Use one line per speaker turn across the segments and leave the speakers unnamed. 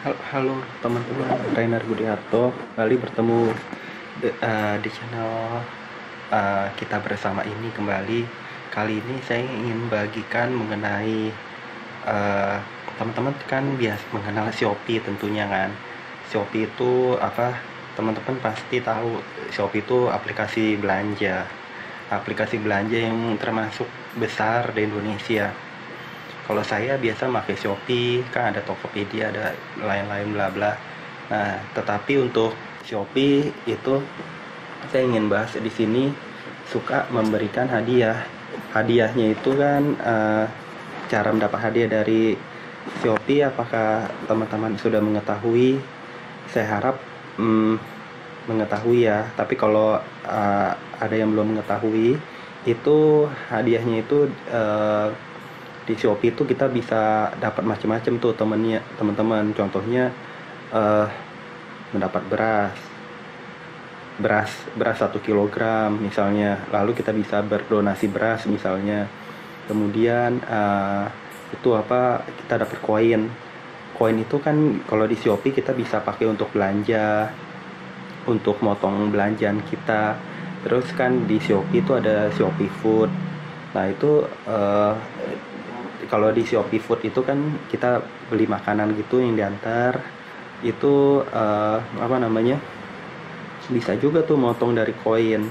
Halo teman-teman, Rainer Budiarto kembali bertemu di channel kita bersama ini kembali. Kali ini saya ingin bagikan mengenai teman-teman kan biasa mengenal Shopee tentunya kan. Shopee itu apa? Teman-teman pasti tahu Shopee itu aplikasi belanja yang termasuk besar di Indonesia. Kalau saya biasa pakai Shopee, kan ada Tokopedia, ada lain-lain bla bla. Nah, tetapi untuk Shopee itu saya ingin bahas di sini suka memberikan hadiah. Hadiahnya itu kan cara mendapat hadiah dari Shopee, apakah teman-teman sudah mengetahui? Saya harap mengetahui ya. Tapi kalau ada yang belum mengetahui, itu hadiahnya itu di Shopee itu kita bisa dapat macam-macam tuh teman-teman. Contohnya mendapat beras 1 kilogram misalnya, lalu kita bisa berdonasi beras misalnya. Kemudian itu apa, kita dapat koin itu kan kalau di Shopee kita bisa pakai untuk belanja, untuk motong belanjaan kita. Terus kan di Shopee itu ada Shopee Food. Nah itu kalau di Shopee Food itu kan kita beli makanan gitu yang diantar, itu apa namanya, bisa juga tuh motong dari koin.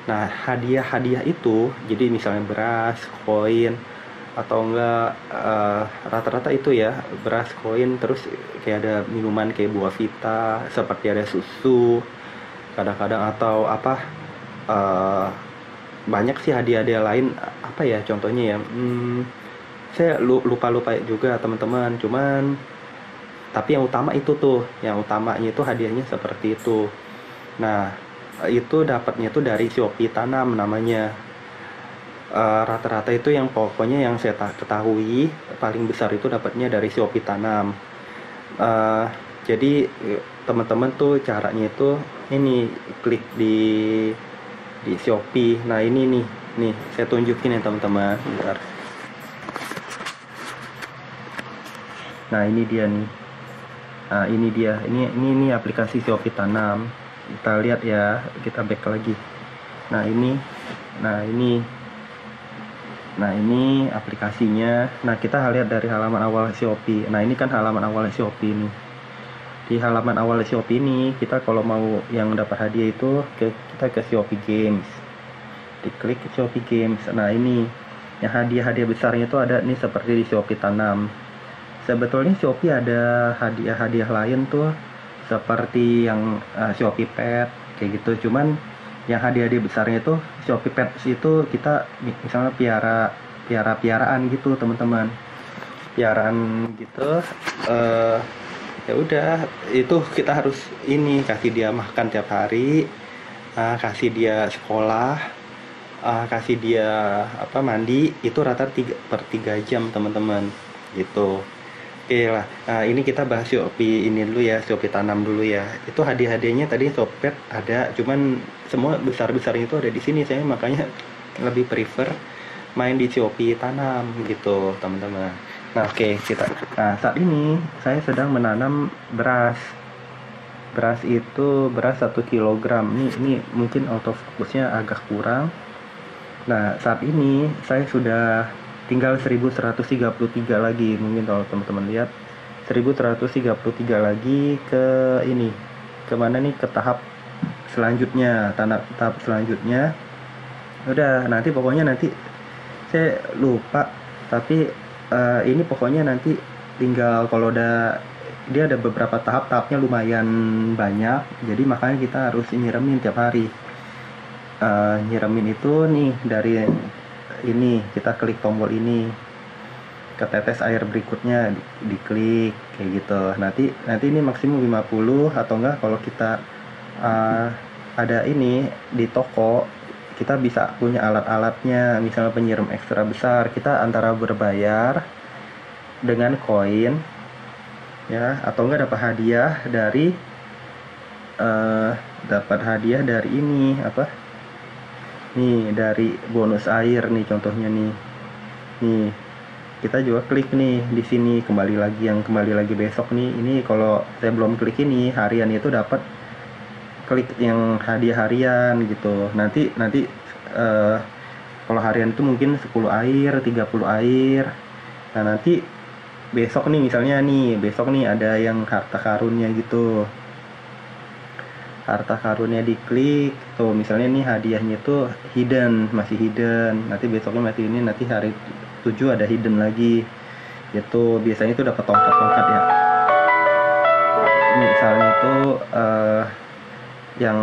Nah hadiah itu jadi misalnya beras, koin, atau enggak rata-rata itu ya beras, koin, terus kayak ada minuman kayak buah vita, seperti ada susu kadang-kadang, atau apa banyak sih hadiah-hadiah lain. Apa ya contohnya ya, saya lupa juga teman-teman, cuman tapi yang utamanya itu hadiahnya seperti itu. Nah itu dapatnya itu dari Shopee Tanam namanya. Rata-rata itu yang pokoknya yang saya ketahui paling besar itu dapatnya dari Shopee Tanam. Jadi teman-teman tuh caranya itu ini, klik di Shopee. Nah ini nih saya tunjukin ya teman-teman, bentar. Nah ini dia nih. Nah ini dia, ini aplikasi Shopee Tanam. Kita lihat ya, kita back lagi. Nah ini aplikasinya. Nah kita lihat dari halaman awal Shopee. Nah ini kan halaman awal Shopee nih. Di halaman awal Shopee ini, kita kalau mau yang dapat hadiah itu kita ke Shopee Games. Diklik ke Shopee Games. Nah ini yang hadiah besarnya itu ada nih seperti di Shopee Tanam. Sebetulnya Shopee ada hadiah-hadiah lain tuh, seperti yang Shopee Pet kayak gitu. Cuman yang hadiah besarnya itu Shopee Pet itu kita misalnya piaraan gitu teman-teman, piaraan gitu. Ya udah, itu kita harus ini kasih dia makan tiap hari, kasih dia sekolah, kasih dia apa mandi, itu rata 3/3 jam teman-teman gitu. Oke lah, ini kita bahas Shopee ini dulu ya, Shopee Tanam dulu ya. Itu hadiah-hadiahnya tadi Shopee ada, cuman semua besar-besarnya itu ada di sini. Saya makanya lebih prefer main di Shopee Tanam gitu, teman-teman. Nah, oke, Nah, saat ini saya sedang menanam beras. Beras itu 1 kilogram. Ini mungkin autofokusnya agak kurang. Nah, saat ini saya sudah tinggal 1133 lagi. Mungkin kalau teman-teman lihat 1133 lagi ke ini, kemana nih, ke tahap selanjutnya. Tahap selanjutnya udah, pokoknya nanti saya lupa, tapi ini pokoknya nanti tinggal, kalau dia ada beberapa tahapnya lumayan banyak, jadi makanya kita harus nyiremin tiap hari. Nyiremin itu nih dari ini, kita klik tombol ini, ke tetes air berikutnya diklik kayak gitu. Nanti ini maksimum 50, atau enggak kalau kita ada ini di toko, kita bisa punya alat-alatnya, misalnya penyiram ekstra besar. Kita antara berbayar dengan koin ya, atau enggak dapat hadiah dari ini apa nih, dari bonus air nih contohnya nih kita juga klik nih di sini, kembali lagi besok nih. Ini kalau saya belum klik ini harian itu dapat klik yang hadiah harian gitu. Nanti kalau harian itu mungkin 10 air, 30 air. Nah nanti besok nih misalnya nih, besok nih ada yang harta karunnya gitu. Harta karunnya diklik tuh, misalnya nih hadiahnya tuh masih hidden. Nanti besoknya masih ini, nanti hari 7 ada hidden lagi gitu. Biasanya itu dapat tongkat ya. Misalnya itu yang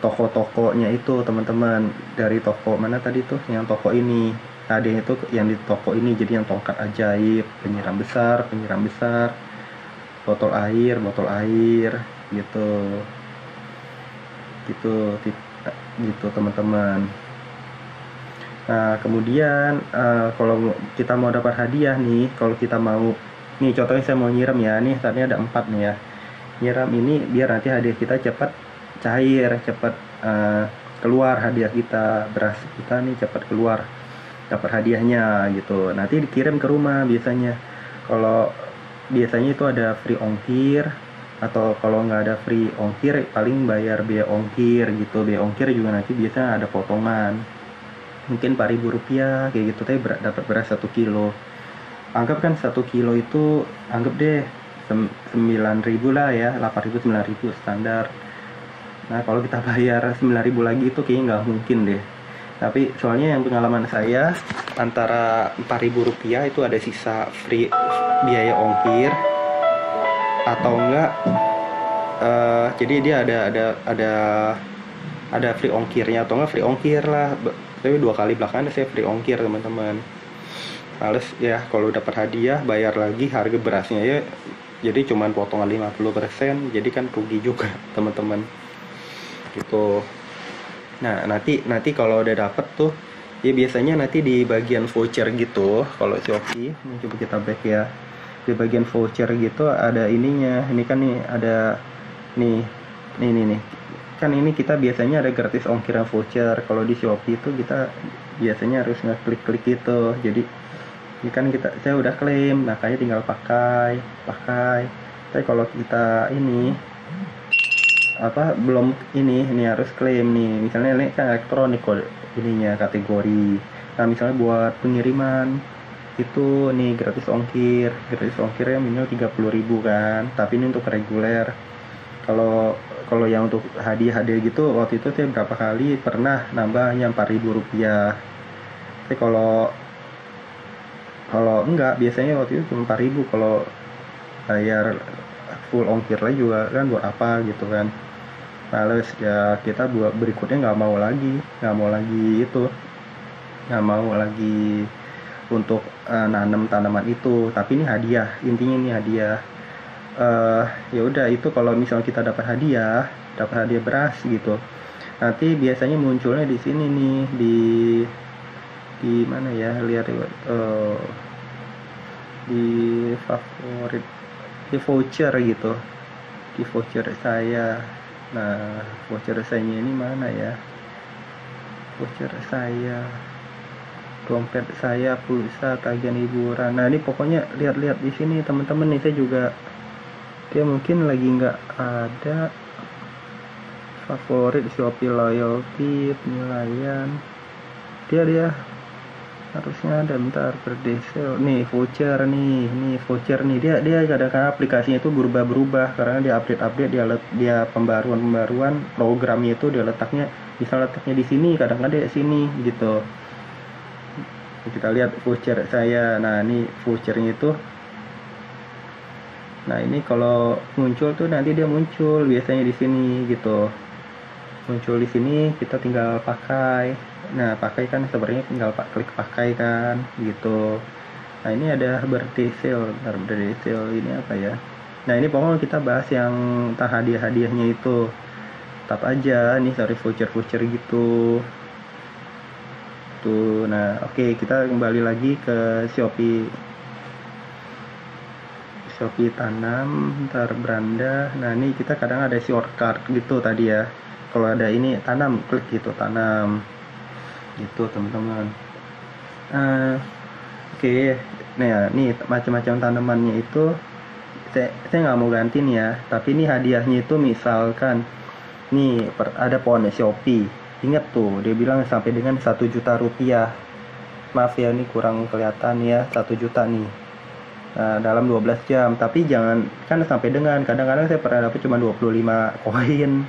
toko-tokonya itu teman-teman, dari toko mana tadi tuh, yang toko ini ada itu yang di toko ini, jadi yang tongkat ajaib, penyiram besar, botol air gitu teman-teman. Nah kemudian kalau kita mau dapat hadiah nih, kalau kita mau nih, contohnya saya mau nyiram ya, nih saatnya ada 4 nih ya, nyiram ini biar nanti hadiah kita cepat cair, cepat keluar hadiah kita, beras kita nih cepat keluar, dapat hadiahnya gitu. Nanti dikirim ke rumah biasanya. Kalau biasanya itu ada free ongkir, atau kalau nggak ada free ongkir paling bayar biaya ongkir gitu. Biaya ongkir juga nanti biasanya ada potongan, mungkin 4.000 rupiah kayak gitu, tapi dapat beras 1 kilo. Anggap kan 1 kilo itu, anggap deh 9.000 lah ya, 8.000 9.000 standar. Nah kalau kita bayar 9.000 lagi itu kayaknya nggak mungkin deh. Tapi soalnya yang pengalaman saya, antara 4.000 rupiah itu ada sisa free biaya ongkir, atau enggak jadi dia ada free ongkirnya, atau enggak free ongkir lah. Tapi 2 kali belakangan saya free ongkir teman-teman. Males ya kalau dapat hadiah bayar lagi harga berasnya ya, jadi cuman potongan 50%, jadi kan rugi juga teman-teman gitu. Nah nanti kalau udah dapet tuh ya, biasanya nanti di bagian voucher gitu, kalau Shopee ini coba kita back ya, di bagian voucher gitu ada ininya. Ini kan nih ada nih kan, ini kita biasanya ada gratis ongkiran voucher. Kalau di Shopee itu kita biasanya harus ngeklik gitu. Jadi ini kan saya udah klaim, nah kayak tinggal pakai. Tapi kalau kita ini belum ini harus klaim nih. Misalnya ini kan elektronik kode ininya kategori. Nah misalnya buat pengiriman itu nih gratis ongkirnya minimal 30.000 kan, tapi ini untuk reguler. Kalau yang untuk hadiah gitu, waktu itu saya berapa kali pernah nambahnya 4.000 rupiah. Tapi kalau enggak, biasanya waktu itu cuma 4.000. Kalau bayar full ongkir lagi juga kan buat apa gitu kan, males ya. Kita buat berikutnya nggak mau lagi untuk nanam tanaman itu. Tapi ini hadiah, intinya ini hadiah. Ya udah, itu kalau misalnya kita dapat hadiah beras gitu, nanti biasanya munculnya di sini nih, di mana ya, lihat di favorit, di voucher gitu, di voucher saya. Nah voucher saya ini mana ya, voucher saya, dompet saya, pulsa, tagihan hiburan. Nah ini pokoknya lihat di sini teman-teman nih. Saya juga, dia mungkin lagi nggak ada favorit, Shopee loyalty, penilaian, dia harusnya ada. Bentar, berdesel nih voucher nih, dia kadang-kadang aplikasinya itu berubah karena dia update, dia pembaruan programnya itu dia letaknya di sini, kadang-kadang di sini gitu. Kita lihat voucher saya. Nah ini vouchernya itu, nah ini kalau muncul tuh nanti dia muncul biasanya di sini gitu, muncul di sini, kita tinggal pakai. Nah pakai kan sebenarnya tinggal klik pakai kan gitu. Nah ini ada birthday sale ini apa ya. Nah ini pokoknya kita bahas yang tentang hadiahnya itu. Tap aja nih, cari voucher gitu tuh. Nah oke, kita kembali lagi ke Shopee tanam, ntar beranda. Nah ini kita kadang ada shortcut gitu tadi ya. Kalau ada ini tanam, klik gitu, tanam gitu teman-teman. Oke, Oke, nah ya, nih macam-macam tanamannya itu saya nggak mau ganti nih ya, tapi ini hadiahnya itu misalkan nih ada pohon Shopee. Ingat tuh, dia bilang sampai dengan 1 juta rupiah. Maaf ya, ini kurang kelihatan ya, 1 juta nih. Nah, dalam 12 jam. Tapi jangan, kan sampai dengan, kadang-kadang saya pernah dapat cuma 25 koin.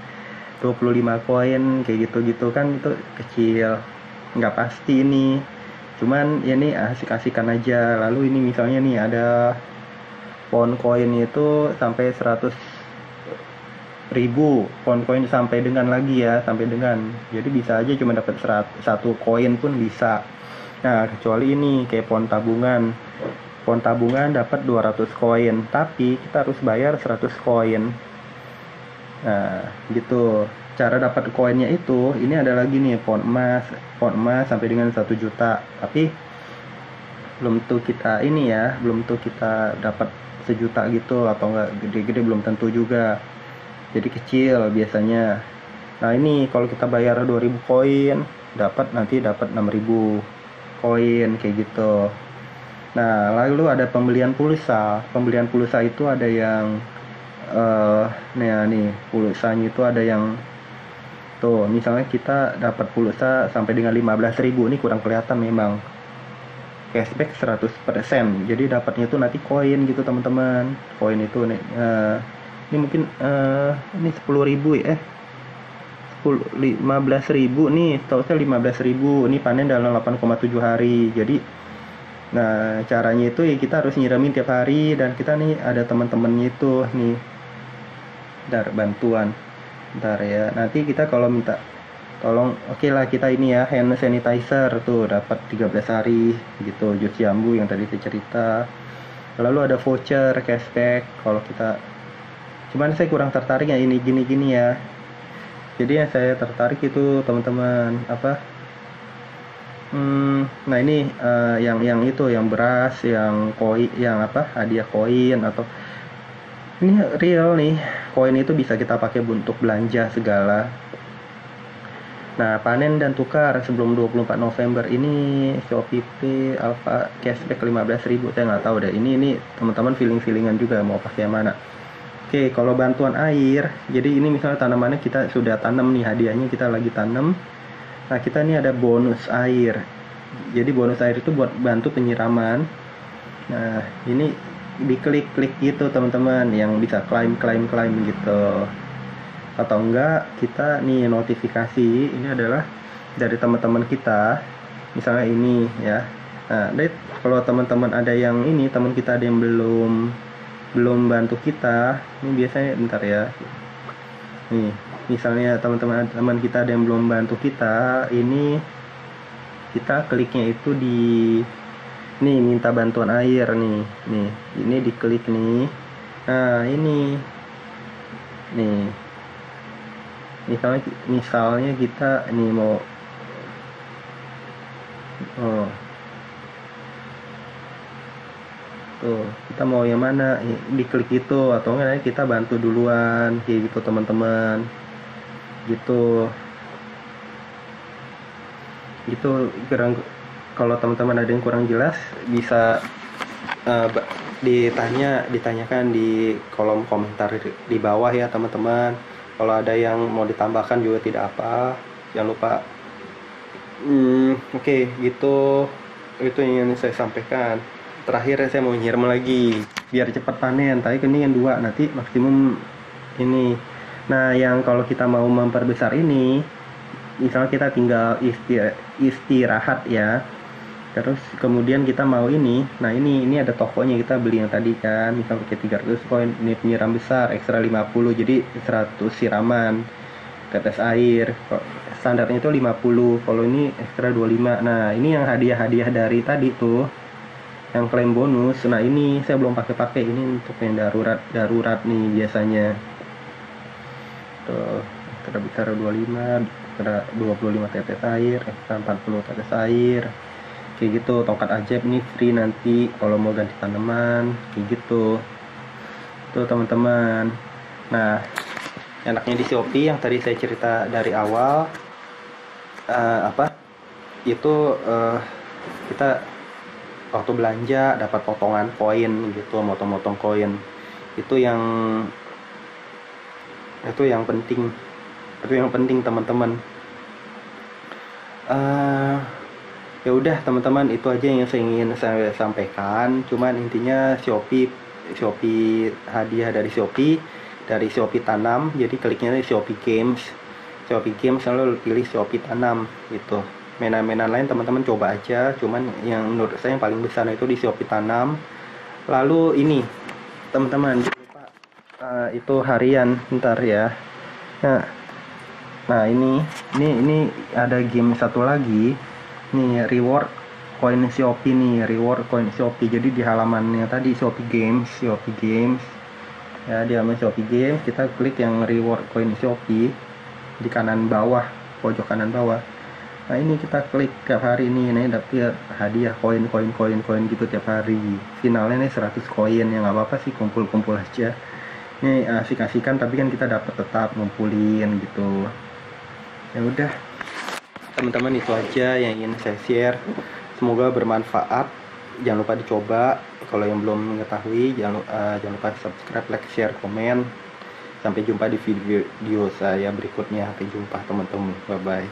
25 koin, kayak gitu-gitu kan, itu kecil. Nggak pasti ini. Cuman ya ini asik-asikan aja. Lalu ini misalnya nih ada pohon koin itu sampai 100.000 pound koin, sampai dengan lagi ya, sampai dengan, jadi bisa aja cuma dapat 1 koin pun bisa. Nah kecuali ini kayak pohon tabungan dapat 200 koin, tapi kita harus bayar 100 koin. Nah gitu cara dapat koinnya itu. Ini ada lagi nih pohon emas sampai dengan 1 juta, tapi belum tentu kita ini ya, belum tentu kita dapat 1 juta gitu, atau enggak gede-gede belum tentu juga, jadi kecil biasanya. Nah ini kalau kita bayar 2000 koin nanti dapat 6000 koin kayak gitu. Nah lalu ada pembelian pulsa itu ada yang nih pulsanya itu ada yang tuh, misalnya kita dapat pulsa sampai dengan 15.000, ini kurang kelihatan memang, cashback 100%, jadi dapatnya itu nanti koin gitu teman-teman. Koin itu nih ini mungkin ini 10.000 ya, 15.000 nih, tahu saya 15.000, ini panen dalam 8,7 hari. Jadi nah caranya itu ya kita harus nyiramin tiap hari, dan kita nih ada teman-temannya itu nih, dar bantuan ntar ya, nanti kita kalau minta tolong, oke lah kita ini ya, hand sanitizer tuh dapat 13 hari gitu, jus jambu yang tadi saya cerita. Lalu ada voucher cashback kalau kita, cuman saya kurang tertarik ya ini gini-gini ya. Jadi yang saya tertarik itu teman-teman apa, nah ini yang itu, yang beras, yang koin, yang apa, hadiah koin, atau ini real nih, koin itu bisa kita pakai untuk belanja segala. Nah panen dan tukar sebelum 24 November ini Shopee Pay Alpha cashback 15.000, saya nggak tahu deh, ini teman-teman feeling-feelingan juga mau pakai yang mana. Oke, kalau bantuan air, jadi ini misalnya tanamannya kita sudah tanam nih, hadiahnya kita lagi tanam. Nah kita ini ada bonus air, jadi bonus air itu buat bantu penyiraman. Nah ini diklik-klik gitu teman-teman, yang bisa klaim gitu. Atau enggak kita nih notifikasi, ini adalah dari teman-teman kita, misalnya ini ya. Nah kalau teman-teman ada yang ini, teman kita ada yang belum bantu kita, ini biasanya bentar ya, nih misalnya teman kita ada yang belum bantu kita, ini kita kliknya itu di nih, minta bantuan air nih, ini diklik nih. Nah ini nih, misalnya kita nih mau tuh, kita mau yang mana, diklik itu, atau enggak kita bantu duluan kayak gitu teman-teman, gitu kalau teman-teman ada yang kurang jelas bisa ditanyakan di kolom komentar di bawah ya teman-teman. Kalau ada yang mau ditambahkan juga tidak apa, jangan lupa. Oke, gitu, itu yang saya sampaikan. Terakhir saya mau nyiram lagi biar cepat panen, tapi ini yang 2 nanti maksimum ini. Nah yang kalau kita mau memperbesar ini, misalnya kita tinggal istirahat ya, terus kemudian kita mau ini, nah ini ada tokonya, kita beli yang tadi kan, misalnya pakai 300 koin, ini penyiram besar ekstra 50, jadi 100 siraman tetes air, standarnya itu 50, kalau ini ekstra 25. Nah ini yang hadiah dari tadi tuh, yang klaim bonus. Nah ini saya belum pakai, ini untuk yang darurat nih biasanya tuh, ekstra besar 25, ekstra 25 tetes air, ekstra 40 tetes air kayak gitu. Tongkat ajaib nih free nanti kalau mau ganti tanaman kayak gitu tuh teman-teman. Nah enaknya di Shopee yang tadi saya cerita dari awal, kita waktu belanja dapat potongan koin gitu, motong-motong koin. Itu yang penting. Itu yang penting teman-teman. Eh, Ya udah teman-teman, itu aja yang ingin saya sampaikan. Cuman intinya Shopee hadiah dari Shopee Tanam. Jadi kliknya di Shopee Games lalu pilih Shopee Tanam gitu. Mainan-mainan lain teman-teman coba aja. Cuman yang menurut saya yang paling besar itu di Shopee Tanam. Lalu ini teman-teman jangan lupa itu harian ntar ya. Nah ini ada game satu lagi. Nih reward koin Shopee. Jadi di halamannya tadi Shopee Games ya, di halaman Shopee Games kita klik yang reward koin Shopee di kanan bawah, pojok kanan bawah. Nah ini kita klik tiap hari ini dapat hadiah koin gitu tiap hari. Finalnya nih 100 koin, ya nggak apa-apa sih, kumpul aja. Ini asik-asikan, tapi kan kita dapat tetap ngumpulin gitu. Ya udah teman-teman, itu aja yang ingin saya share. Semoga bermanfaat. Jangan lupa dicoba. Kalau yang belum mengetahui, jangan lupa subscribe, like, share, komen. Sampai jumpa di video saya berikutnya. Sampai jumpa teman-teman. Bye bye.